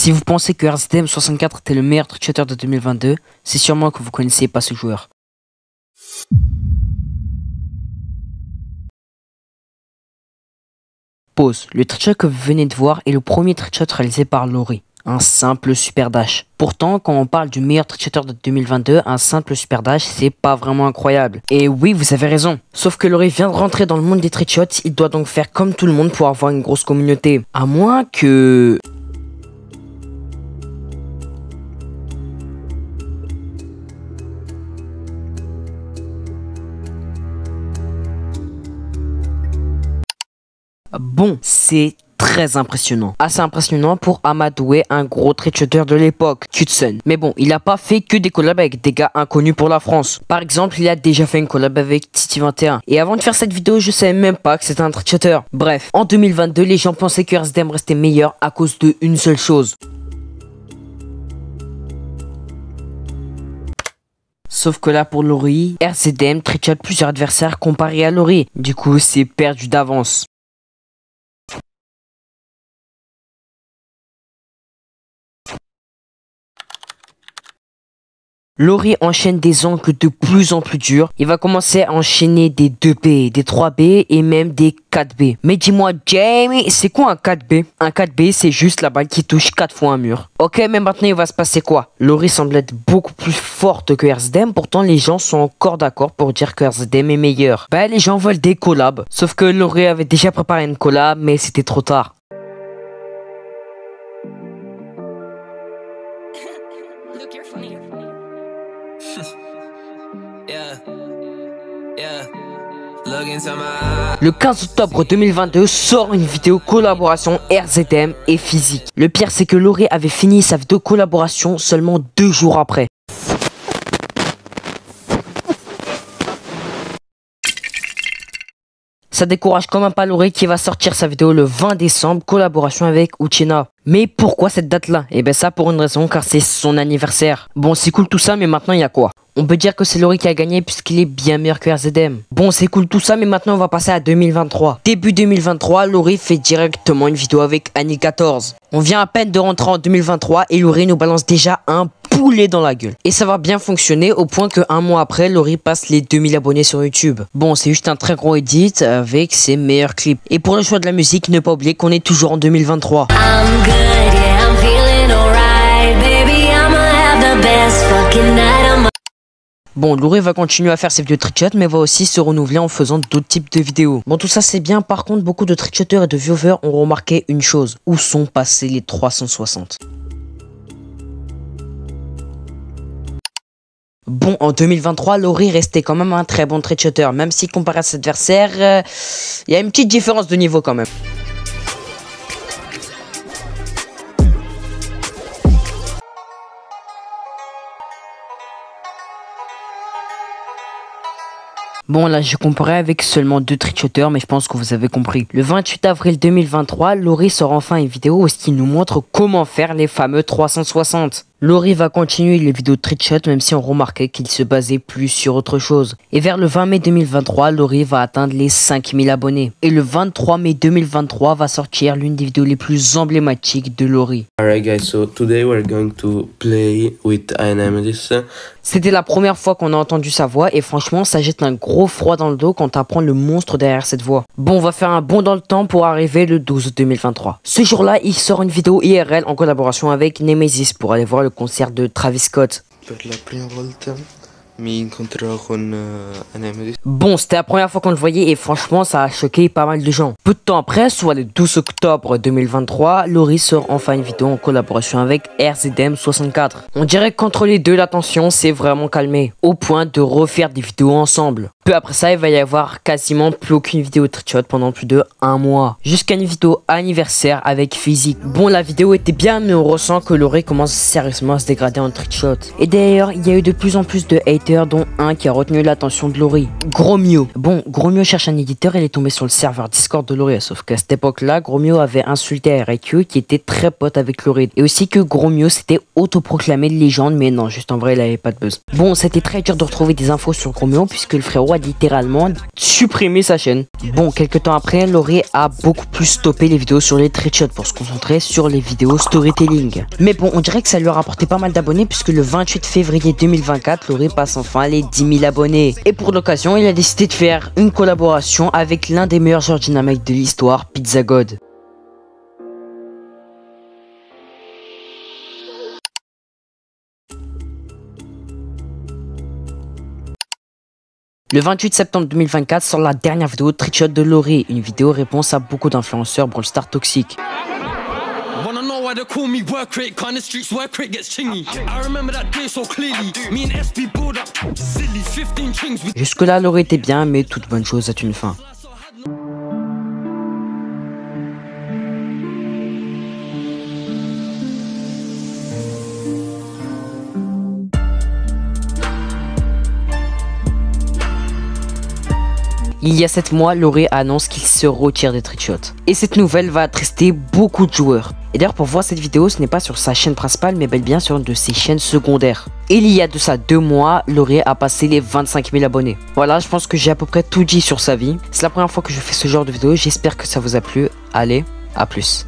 Si vous pensez que RZM64 était le meilleur trick-shotter de 2022, c'est sûrement que vous connaissez pas ce joueur. Pause. Le trick-shot que vous venez de voir est le premier trick-shot réalisé par Laurie. Un simple super dash. Pourtant, quand on parle du meilleur trick-shotter de 2022, un simple super dash, c'est pas vraiment incroyable. Et oui, vous avez raison. Sauf que Laurie vient de rentrer dans le monde des trick-shots, il doit donc faire comme tout le monde pour avoir une grosse communauté. À moins que... Bon, c'est très impressionnant. Assez impressionnant pour Amadoué, un gros trick-shotter de l'époque, Kutsun. Mais bon, il a pas fait que des collabs avec des gars inconnus pour la France. Par exemple, il a déjà fait une collab avec Titi21. Et avant de faire cette vidéo, je savais même pas que c'était un trick-shotter. Bref, en 2022, les gens pensaient que RZM restait meilleur à cause de une seule chose. Sauf que là pour Laurie, RZM trick-shot plusieurs adversaires comparé à Laurie. Du coup, c'est perdu d'avance. Laurie enchaîne des angles de plus en plus durs. Il va commencer à enchaîner des 2B, des 3B et même des 4B. Mais dis-moi, Jamie, c'est quoi un 4B? Un 4B, c'est juste la balle qui touche 4 fois un mur. Ok, mais maintenant il va se passer quoi? Laurie semble être beaucoup plus forte que RZM, pourtant les gens sont encore d'accord pour dire que RZM est meilleur. Bah les gens veulent des collabs. Sauf que Laurie avait déjà préparé une collab, mais c'était trop tard. Look, you're funny. Le 15 octobre 2022 sort une vidéo collaboration RZM et Physique. Le pire c'est que Laurie avait fini sa vidéo collaboration seulement 2 jours après. Ça décourage quand même pas Laurie qui va sortir sa vidéo le 20 décembre, collaboration avec Uchina. Mais pourquoi cette date-là? Eh ben ça pour une raison, car c'est son anniversaire. Bon, c'est cool tout ça, mais maintenant il y a quoi? On peut dire que c'est Laurie qui a gagné puisqu'il est bien meilleur que RZM. Bon, c'est cool tout ça, mais maintenant on va passer à 2023. Début 2023, Laurie fait directement une vidéo avec Annie 14. On vient à peine de rentrer en 2023 et Laurie nous balance déjà un poulet dans la gueule. Et ça va bien fonctionner au point que un mois après, Laurie passe les 2000 abonnés sur YouTube. Bon, c'est juste un très gros edit avec ses meilleurs clips. Et pour le choix de la musique, ne pas oublier qu'on est toujours en 2023. Bon, Laurie va continuer à faire ses vidéos trick-shot, mais va aussi se renouveler en faisant d'autres types de vidéos. Bon, tout ça c'est bien, par contre, beaucoup de trick-shotters et de viewers ont remarqué une chose. Où sont passés les 360? Bon, en 2023, Laurie restait quand même un très bon trick-shotter, même si comparé à ses adversaires, il y a une petite différence de niveau quand même. Bon là je comparais avec seulement 2 trick-shotters, mais je pense que vous avez compris. Le 28 avril 2023, Laurie sort enfin une vidéo où il nous montre comment faire les fameux 360. Laurie va continuer les vidéos de trick-shot même si on remarquait qu'il se basait plus sur autre chose. Et vers le 20 mai 2023, Laurie va atteindre les 5000 abonnés. Et le 23 mai 2023 va sortir l'une des vidéos les plus emblématiques de Laurie. Alright guys, so today we're going to play with Anemesis. C'était la première fois qu'on a entendu sa voix et franchement ça jette un gros froid dans le dos quand t'apprends le monstre derrière cette voix. Bon, on va faire un bond dans le temps pour arriver le 12 août 2023. Ce jour-là, il sort une vidéo IRL en collaboration avec Nemesis pour aller voir le concert de Travis Scott. Per la prima volta mi incontrerò con Anemesis. Bon, c'était la première fois qu'on le voyait et franchement ça a choqué pas mal de gens. Peu de temps après, soit le 12 octobre 2023, Laurie sort enfin une vidéo en collaboration avec RZM64. On dirait qu'entre les deux, la tension s'est vraiment calmée, au point de refaire des vidéos ensemble. Peu après ça, il va y avoir quasiment plus aucune vidéo trick-shot pendant plus de 1 mois. Jusqu'à une vidéo anniversaire avec Physique. Bon, la vidéo était bien, mais on ressent que Laurie commence sérieusement à se dégrader en trick-shot. Et d'ailleurs, il y a eu de plus en plus de haters, dont un qui a retenu l'attention de Laurie. Gromio. Bon, Gromio cherche un éditeur, il est tombé sur le serveur Discord de Laurie, sauf qu'à cette époque-là, Gromio avait insulté RQ qui était très pote avec Laurie. Et aussi que Gromio s'était autoproclamé de légende, mais non, juste en vrai, il avait pas de buzz. Bon, c'était très dur de retrouver des infos sur Gromio puisque le frérot a littéralement supprimé sa chaîne. Bon, quelques temps après, Laurie a beaucoup plus stoppé les vidéos sur les trickshots pour se concentrer sur les vidéos storytelling. Mais bon, on dirait que ça lui a rapporté pas mal d'abonnés puisque le 28 février 2024, Laurie passe enfin les 10 000 abonnés. Et pour l'occasion, il a décidé de faire une collaboration avec l'un des meilleurs joueurs Dynamite de l'histoire, Pizza God. Le 28 septembre 2024 sort la dernière vidéo de trickshot de Laurie, une vidéo réponse à beaucoup d'influenceurs Brawl Stars toxiques. Jusque là Laurie était bien, mais toute bonne chose a une fin. Il y a 7 mois, Laurie annonce qu'il se retire des trickshots. Et cette nouvelle va attrister beaucoup de joueurs. Et d'ailleurs, pour voir cette vidéo, ce n'est pas sur sa chaîne principale, mais bel et bien sur une de ses chaînes secondaires. Et il y a de ça 2 mois, Laurie a passé les 25 000 abonnés. Voilà, je pense que j'ai à peu près tout dit sur sa vie. C'est la première fois que je fais ce genre de vidéo, j'espère que ça vous a plu. Allez, à plus.